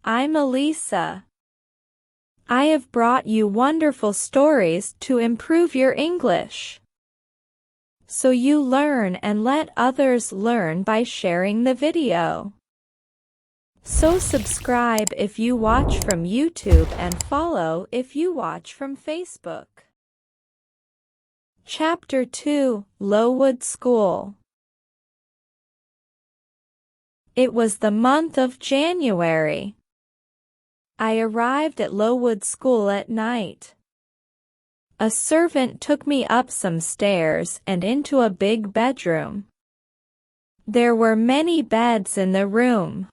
I'm Elisa. I have brought you wonderful stories to improve your English. So you learn and let others learn by sharing the video. So subscribe if you watch from YouTube and follow if you watch from Facebook. Chapter 2, Lowood School. It was the month of January. I arrived at Lowood School at night. A servant took me up some stairs and into a big bedroom. There were many beds in the room.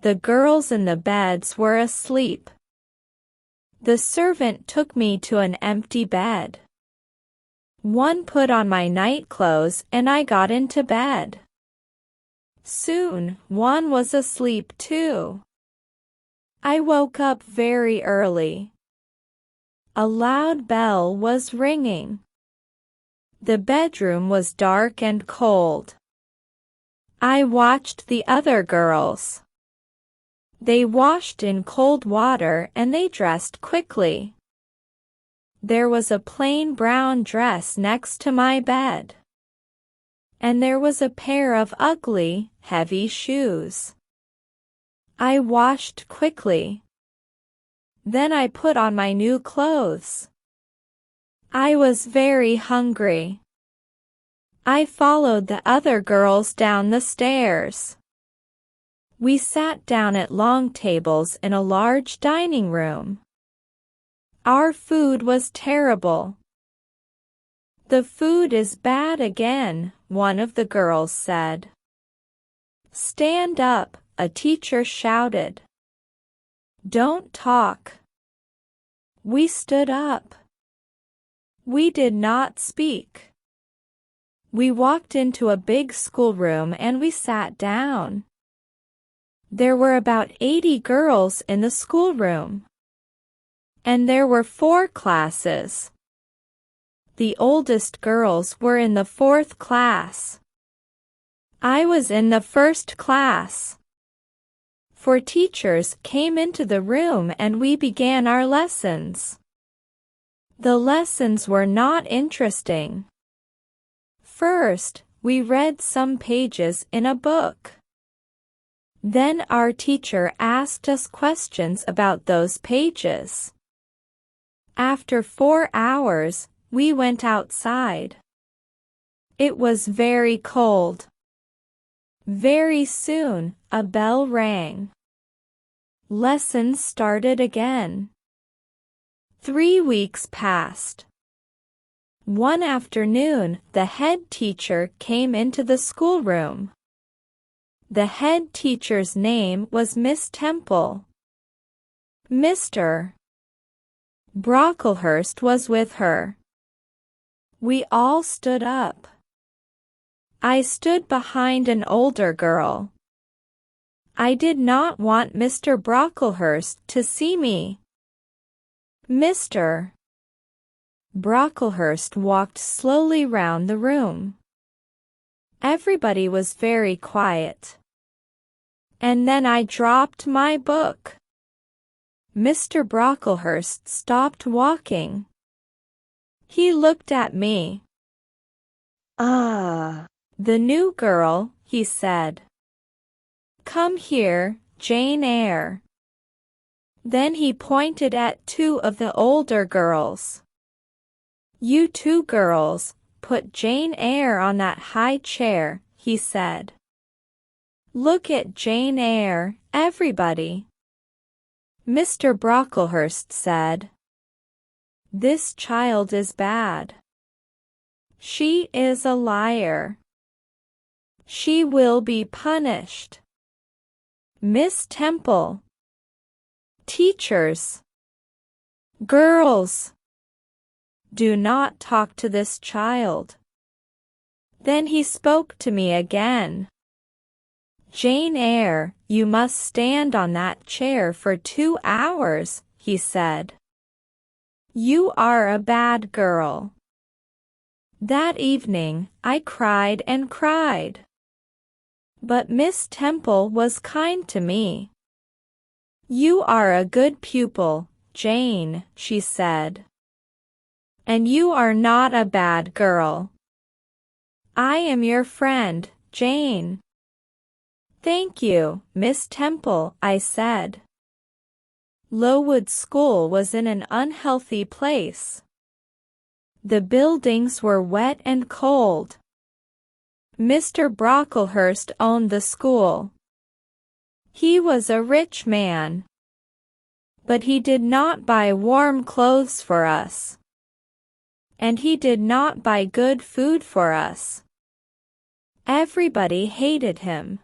The girls in the beds were asleep. The servant took me to an empty bed. One put on my nightclothes and I got into bed. Soon, one was asleep too. I woke up very early. A loud bell was ringing. The bedroom was dark and cold. I watched the other girls. They washed in cold water and they dressed quickly. There was a plain brown dress next to my bed. And there was a pair of ugly, heavy shoes. I washed quickly. Then I put on my new clothes. I was very hungry. I followed the other girls down the stairs. We sat down at long tables in a large dining room. Our food was terrible. "The food is bad again," one of the girls said. "Stand up," a teacher shouted. "Don't talk." We stood up. We did not speak. We walked into a big schoolroom and we sat down. There were about 80 girls in the schoolroom. And there were 4 classes. The oldest girls were in the 4th class. I was in the 1st class. 4 teachers came into the room and we began our lessons. The lessons were not interesting. First, we read some pages in a book. Then our teacher asked us questions about those pages. After 4 hours, we went outside. It was very cold. Very soon, a bell rang. Lessons started again. 3 weeks passed. One afternoon, the head teacher came into the schoolroom. The head teacher's name was Miss Temple. Mr. Brocklehurst was with her. We all stood up. I stood behind an older girl. I did not want Mr. Brocklehurst to see me. Mr. Brocklehurst walked slowly round the room. Everybody was very quiet. And then I dropped my book. Mr. Brocklehurst stopped walking. He looked at me. "Ah, the new girl," he said. "Come here, Jane Eyre." Then he pointed at 2 of the older girls. "You 2 girls, put Jane Eyre on that high chair," he said. "Look at Jane Eyre, everybody." Mr. Brocklehurst said, "This child is bad. She is a liar. She will be punished. Miss Temple, teachers, girls, do not talk to this child." Then he spoke to me again. "Jane Eyre, you must stand on that chair for 2 hours," he said. "You are a bad girl." That evening, I cried and cried. But Miss Temple was kind to me. You are a good pupil, Jane, she said. And you are not a bad girl. I am your friend, Jane. Thank you, Miss Temple, I said. Lowood School was in an unhealthy place. The buildings were wet and cold. Mr. Brocklehurst owned the school. He was a rich man. But he did not buy warm clothes for us. And he did not buy good food for us. Everybody hated him.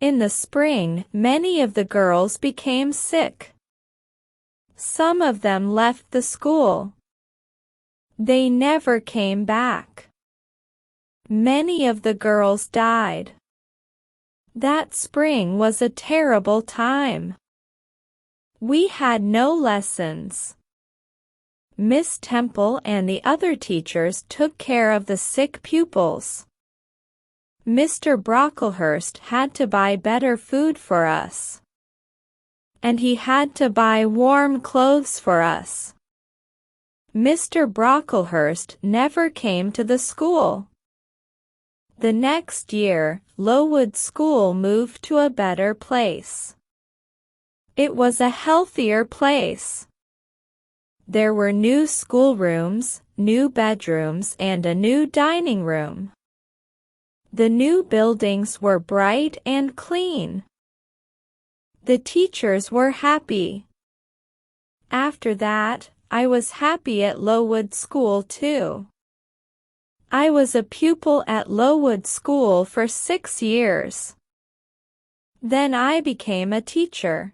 In the spring, many of the girls became sick. Some of them left the school. They never came back. Many of the girls died. That spring was a terrible time. We had no lessons. Miss Temple and the other teachers took care of the sick pupils. Mr. Brocklehurst had to buy better food for us. And he had to buy warm clothes for us. Mr. Brocklehurst never came to the school. The next year, Lowood School moved to a better place. It was a healthier place. There were new schoolrooms, new bedrooms, and a new dining room. The new buildings were bright and clean. The teachers were happy. After that, I was happy at Lowood School too. I was a pupil at Lowood School for 6 years. Then I became a teacher.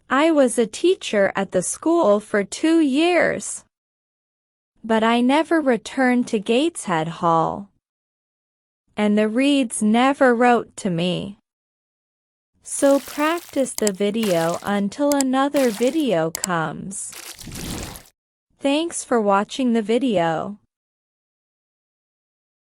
I was a teacher at the school for 2 years. But I never returned to Gateshead Hall. And the Reeds never wrote to me. So practice the video until another video comes. Thanks for watching the video.